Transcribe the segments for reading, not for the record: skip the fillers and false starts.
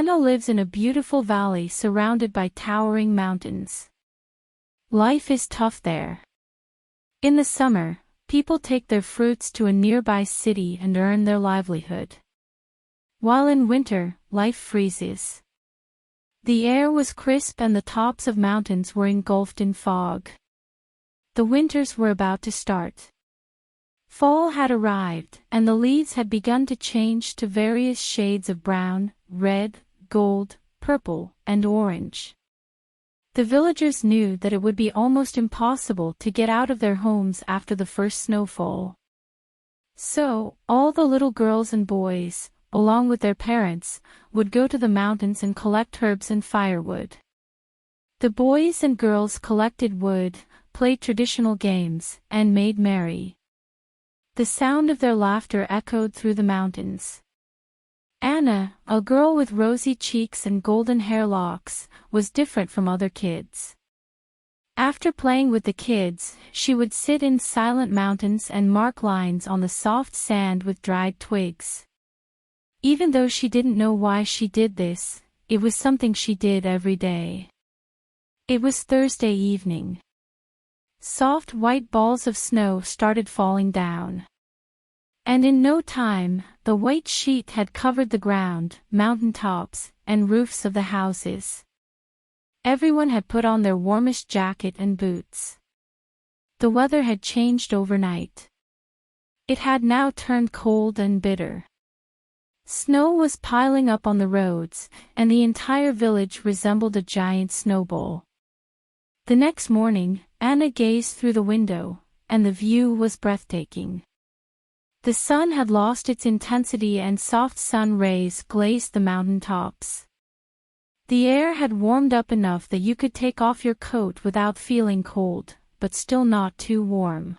Anna lives in a beautiful valley surrounded by towering mountains. Life is tough there. In the summer, people take their fruits to a nearby city and earn their livelihood. While in winter, life freezes. The air was crisp and the tops of mountains were engulfed in fog. The winters were about to start. Fall had arrived, and the leaves had begun to change to various shades of brown, red, gold, purple, and orange. The villagers knew that it would be almost impossible to get out of their homes after the first snowfall. So, all the little girls and boys, along with their parents, would go to the mountains and collect herbs and firewood. The boys and girls collected wood, played traditional games, and made merry. The sound of their laughter echoed through the mountains. Anna, a girl with rosy cheeks and golden hair locks, was different from other kids. After playing with the kids, she would sit in silent mountains and mark lines on the soft sand with dried twigs. Even though she didn't know why she did this, it was something she did every day. It was Thursday evening. Soft white balls of snow started falling down. And in no time, the white sheet had covered the ground, mountain tops, and roofs of the houses. Everyone had put on their warmest jacket and boots. The weather had changed overnight. It had now turned cold and bitter. Snow was piling up on the roads, and the entire village resembled a giant snowball. The next morning, Anna gazed through the window, and the view was breathtaking. The sun had lost its intensity and soft sun rays glazed the mountain tops. The air had warmed up enough that you could take off your coat without feeling cold, but still not too warm.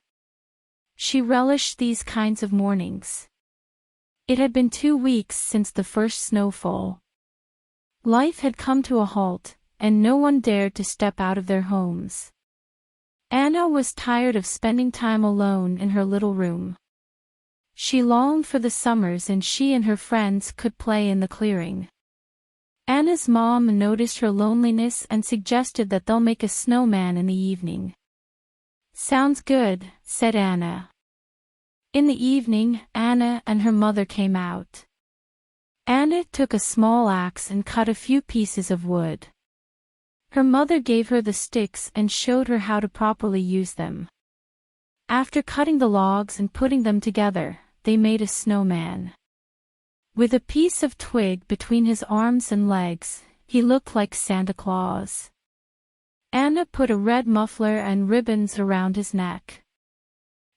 She relished these kinds of mornings. It had been 2 weeks since the first snowfall. Life had come to a halt, and no one dared to step out of their homes. Anna was tired of spending time alone in her little room. She longed for the summers and she and her friends could play in the clearing. Anna's mom noticed her loneliness and suggested that they'll make a snowman in the evening. "Sounds good," said Anna. In the evening, Anna and her mother came out. Anna took a small axe and cut a few pieces of wood. Her mother gave her the sticks and showed her how to properly use them. After cutting the logs and putting them together, they made a snowman. With a piece of twig between his arms and legs, he looked like Santa Claus. Anna put a red muffler and ribbons around his neck.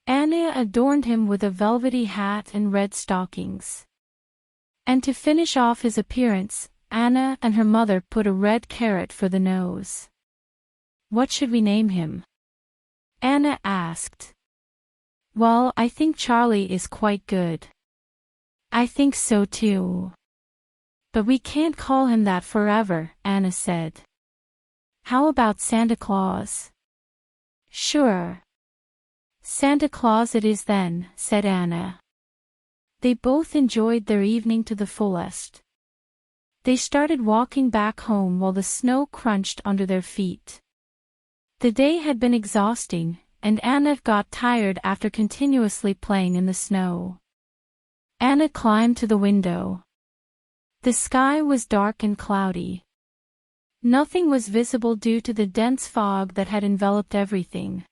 Anna adorned him with a velvety hat and red stockings. And to finish off his appearance, Anna and her mother put a red carrot for the nose. "What should we name him?" Anna asked. "Well, I think Charlie is quite good." "I think so too. But we can't call him that forever," Anna said. "How about Santa Claus?" "Sure. Santa Claus it is then," said Anna. They both enjoyed their evening to the fullest. They started walking back home while the snow crunched under their feet. The day had been exhausting, and Anna got tired after continuously playing in the snow. Anna climbed to the window. The sky was dark and cloudy. Nothing was visible due to the dense fog that had enveloped everything.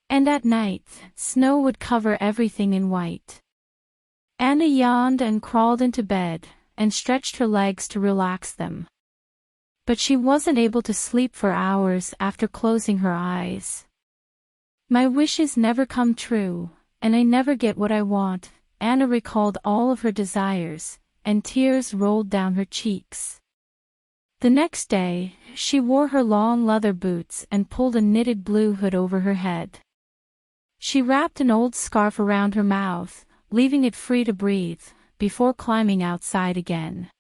And at night, snow would cover everything in white. Anna yawned and crawled into bed, and stretched her legs to relax them. But she wasn't able to sleep for hours after closing her eyes. "My wishes never come true, and I never get what I want," Anna recalled all of her desires, and tears rolled down her cheeks. The next day, she wore her long leather boots and pulled a knitted blue hood over her head. She wrapped an old scarf around her mouth, leaving it free to breathe, before climbing outside again.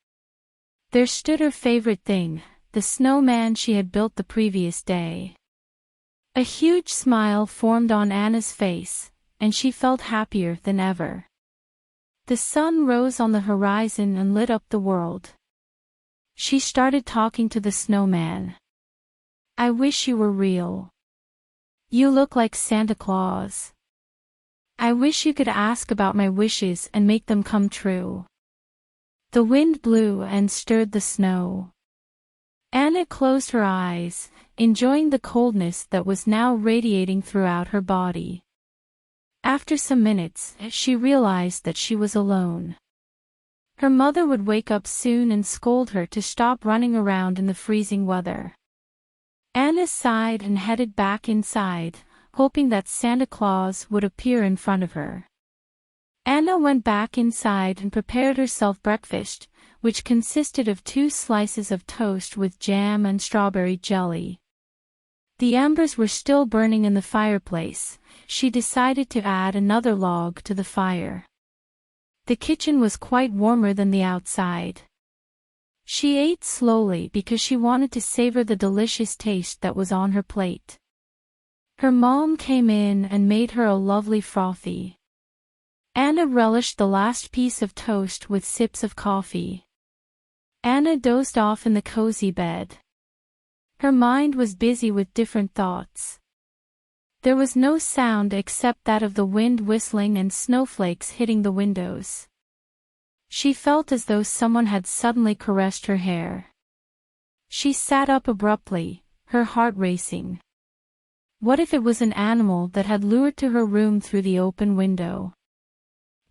There stood her favorite thing, the snowman she had built the previous day. A huge smile formed on Anna's face, and she felt happier than ever. The sun rose on the horizon and lit up the world. She started talking to the snowman. I wish you were real. You look like Santa Claus. I wish you could ask about my wishes and make them come true. The wind blew and stirred the snow. Anna closed her eyes, enjoying the coldness that was now radiating throughout her body. After some minutes, she realized that she was alone. Her mother would wake up soon and scold her to stop running around in the freezing weather. Anna sighed and headed back inside, hoping that Santa Claus would appear in front of her. Anna went back inside and prepared herself breakfast, which consisted of 2 slices of toast with jam and strawberry jelly. The embers were still burning in the fireplace. She decided to add another log to the fire. The kitchen was quite warmer than the outside. She ate slowly because she wanted to savor the delicious taste that was on her plate. Her mom came in and made her a lovely frothy. Anna relished the last piece of toast with sips of coffee. Anna dozed off in the cozy bed. Her mind was busy with different thoughts. There was no sound except that of the wind whistling and snowflakes hitting the windows. She felt as though someone had suddenly caressed her hair. She sat up abruptly, her heart racing. What if it was an animal that had lured to her room through the open window?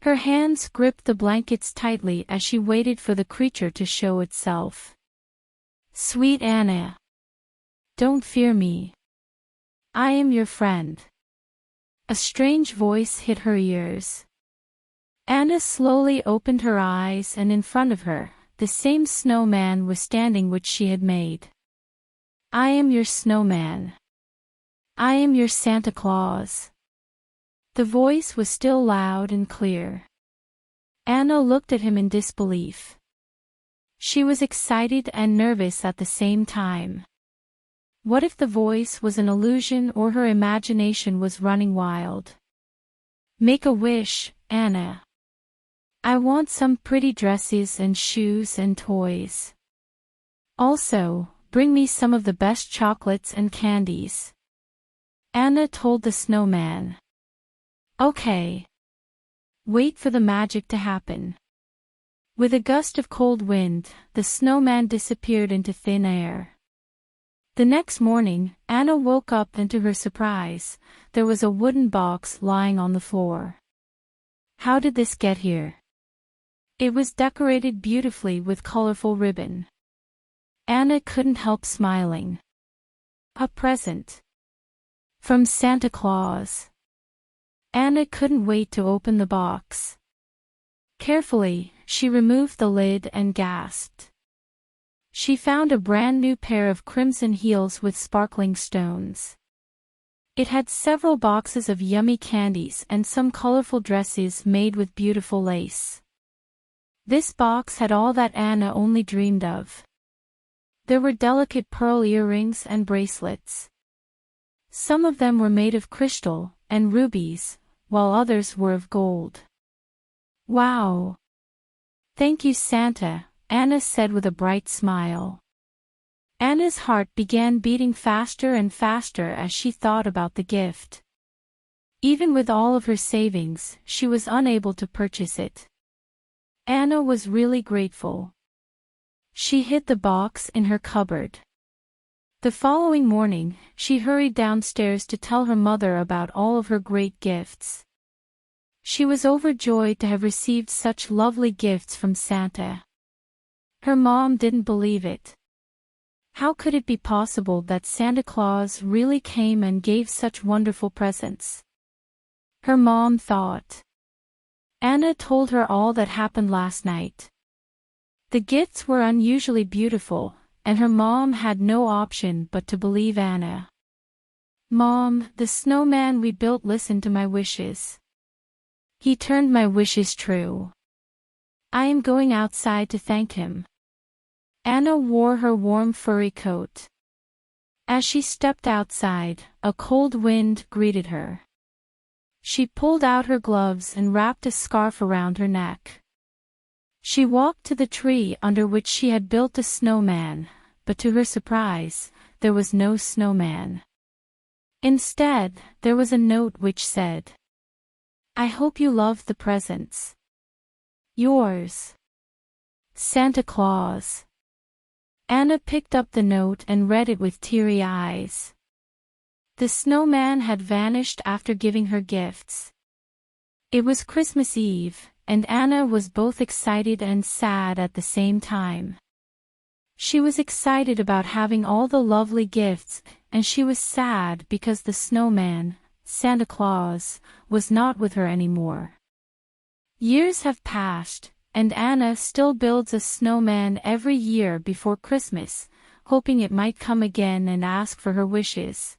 Her hands gripped the blankets tightly as she waited for the creature to show itself. Sweet Anna. Don't fear me. I am your friend. A strange voice hit her ears. Anna slowly opened her eyes and in front of her, the same snowman was standing which she had made. I am your snowman. I am your Santa Claus. The voice was still loud and clear. Anna looked at him in disbelief. She was excited and nervous at the same time. What if the voice was an illusion or her imagination was running wild? Make a wish, Anna. I want some pretty dresses and shoes and toys. Also, bring me some of the best chocolates and candies. Anna told the snowman. Okay. Wait for the magic to happen. With a gust of cold wind, the snowman disappeared into thin air. The next morning, Anna woke up and to her surprise, there was a wooden box lying on the floor. How did this get here? It was decorated beautifully with colorful ribbon. Anna couldn't help smiling. A present. From Santa Claus. Anna couldn't wait to open the box. Carefully, she removed the lid and gasped. She found a brand new pair of crimson heels with sparkling stones. It had several boxes of yummy candies and some colorful dresses made with beautiful lace. This box had all that Anna only dreamed of. There were delicate pearl earrings and bracelets. Some of them were made of crystal and rubies, while others were of gold. Wow! Thank you, Santa, Anna said with a bright smile. Anna's heart began beating faster and faster as she thought about the gift. Even with all of her savings, she was unable to purchase it. Anna was really grateful. She hid the box in her cupboard. The following morning, she hurried downstairs to tell her mother about all of her great gifts. She was overjoyed to have received such lovely gifts from Santa. Her mom didn't believe it. How could it be possible that Santa Claus really came and gave such wonderful presents? Her mom thought. Anna told her all that happened last night. The gifts were unusually beautiful, and her mom had no option but to believe Anna. Mom, the snowman we built listened to my wishes. He turned my wishes true. I am going outside to thank him. Anna wore her warm furry coat. As she stepped outside, a cold wind greeted her. She pulled out her gloves and wrapped a scarf around her neck. She walked to the tree under which she had built a snowman, but to her surprise, there was no snowman. Instead, there was a note which said, "I hope you love the presents. Yours, Santa Claus." Anna picked up the note and read it with teary eyes. The snowman had vanished after giving her gifts. It was Christmas Eve, and Anna was both excited and sad at the same time. She was excited about having all the lovely gifts, and she was sad because the snowman, Santa Claus, was not with her anymore. Years have passed, and Anna still builds a snowman every year before Christmas, hoping it might come again and ask for her wishes.